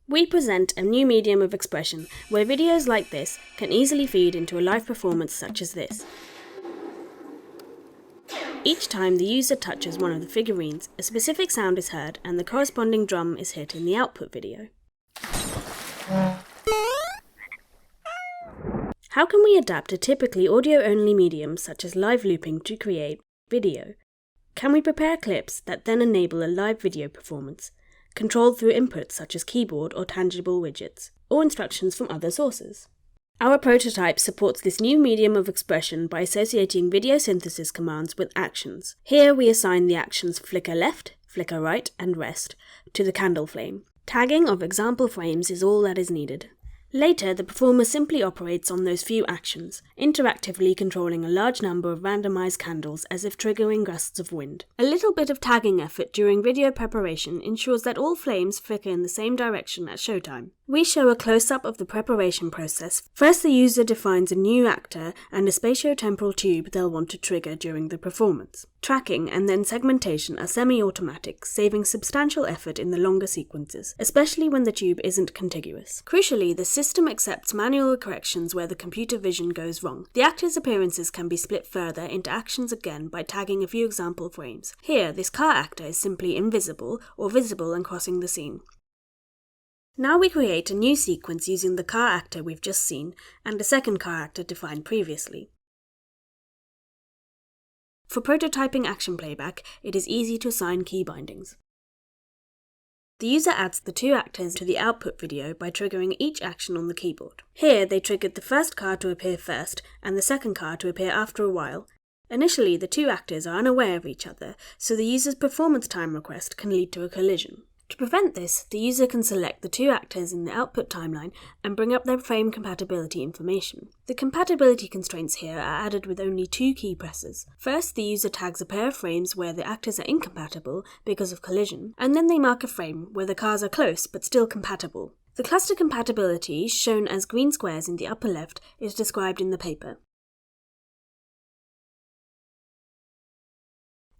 We present a new medium of expression where videos like this can easily feed into a live performance such as this. Each time the user touches one of the figurines, a specific sound is heard and the corresponding drum is hit in the output video. How can we adapt a typically audio-only medium such as live looping to create video? Can we prepare clips that then enable a live video performance, controlled through inputs such as keyboard or tangible widgets, or instructions from other sources? Our prototype supports this new medium of expression by associating video synthesis commands with actions. Here we assign the actions flicker left, flicker right, and rest to the candle flame. Tagging of example frames is all that is needed. Later, the performer simply operates on those few actions, interactively controlling a large number of randomized candles as if triggering gusts of wind. A little bit of tagging effort during video preparation ensures that all flames flicker in the same direction at showtime. We show a close-up of the preparation process. First, the user defines a new actor and a spatio-temporal tube they'll want to trigger during the performance. Tracking and then segmentation are semi-automatic, saving substantial effort in the longer sequences, especially when the tube isn't contiguous. Crucially, the system accepts manual corrections where the computer vision goes wrong. The actor's appearances can be split further into actions again by tagging a few example frames. Here, this car actor is simply invisible or visible and crossing the scene. Now we create a new sequence using the car actor we've just seen and a second car actor defined previously. For prototyping action playback, it is easy to assign key bindings. The user adds the two actors to the output video by triggering each action on the keyboard. Here, they triggered the first car to appear first and the second car to appear after a while. Initially, the two actors are unaware of each other, so the user's performance time request can lead to a collision. To prevent this, the user can select the two actors in the output timeline and bring up their frame compatibility information. The compatibility constraints here are added with only two key presses. First, the user tags a pair of frames where the actors are incompatible because of collision, and then they mark a frame where the cars are close but still compatible. The cluster compatibility, shown as green squares in the upper left, is described in the paper.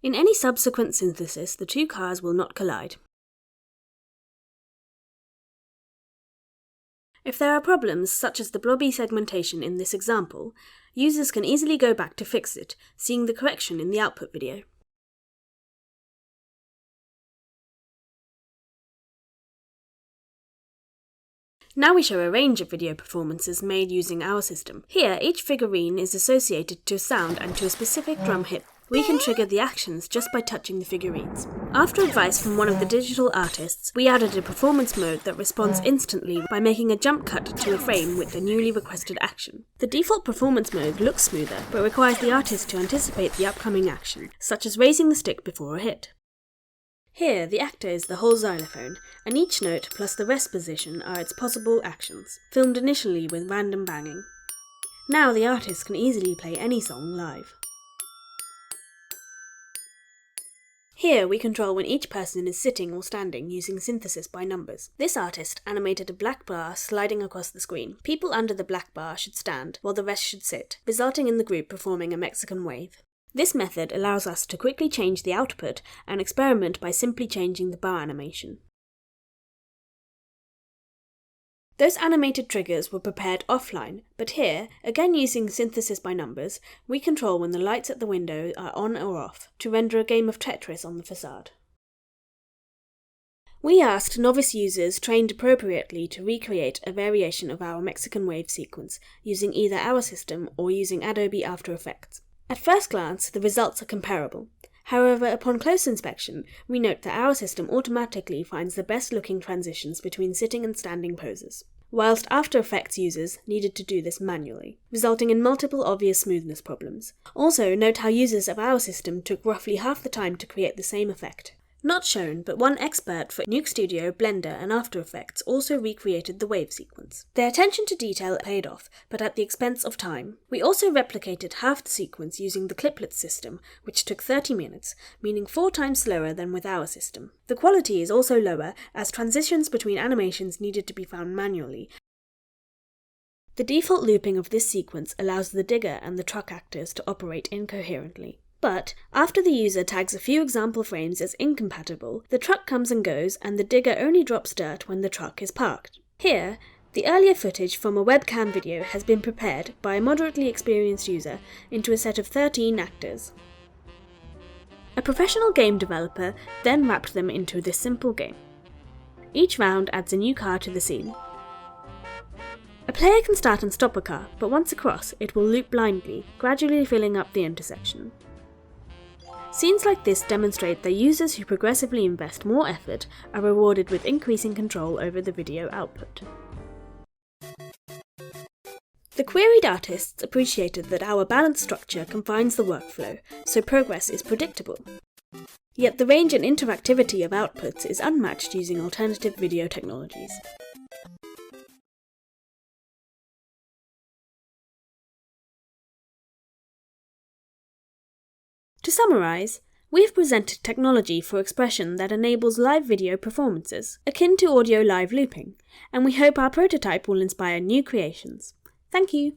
In any subsequent synthesis, the two cars will not collide. If there are problems, such as the blobby segmentation in this example, users can easily go back to fix it, seeing the correction in the output video. Now we show a range of video performances made using our system. Here, each figurine is associated to a sound and to a specific drum hit. We can trigger the actions just by touching the figurines. After advice from one of the digital artists, we added a performance mode that responds instantly by making a jump cut to a frame with the newly requested action. The default performance mode looks smoother, but requires the artist to anticipate the upcoming action, such as raising the stick before a hit. Here, the actor is the whole xylophone, and each note plus the rest position are its possible actions, filmed initially with random banging. Now the artist can easily play any song live. Here we control when each person is sitting or standing using synthesis by numbers. This artist animated a black bar sliding across the screen. People under the black bar should stand, while the rest should sit, resulting in the group performing a Mexican wave. This method allows us to quickly change the output and experiment by simply changing the bar animation. Those animated triggers were prepared offline, but here, again using synthesis by numbers, we control when the lights at the window are on or off, to render a game of Tetris on the facade. We asked novice users trained appropriately to recreate a variation of our Mexican wave sequence, using either our system or using Adobe After Effects. At first glance, the results are comparable. However, upon close inspection, we note that our system automatically finds the best-looking transitions between sitting and standing poses, whilst After Effects users needed to do this manually, resulting in multiple obvious smoothness problems. Also, note how users of our system took roughly half the time to create the same effect. Not shown, but one expert for Nuke Studio, Blender, and After Effects also recreated the wave sequence. Their attention to detail paid off, but at the expense of time. We also replicated half the sequence using the cliplet system, which took 30 minutes, meaning 4 times slower than with our system. The quality is also lower, as transitions between animations needed to be found manually. The default looping of this sequence allows the digger and the truck actors to operate incoherently. But after the user tags a few example frames as incompatible, the truck comes and goes and the digger only drops dirt when the truck is parked. Here, the earlier footage from a webcam video has been prepared by a moderately experienced user into a set of 13 actors. A professional game developer then wrapped them into this simple game. Each round adds a new car to the scene. A player can start and stop a car, but once across, it will loop blindly, gradually filling up the intersection. Scenes like this demonstrate that users who progressively invest more effort are rewarded with increasing control over the video output. The queried artists appreciated that our balanced structure confines the workflow, so progress is predictable. Yet the range and interactivity of outputs is unmatched using alternative video technologies. To summarise, we've presented technology for expression that enables live video performances, akin to audio live looping, and we hope our prototype will inspire new creations. Thank you!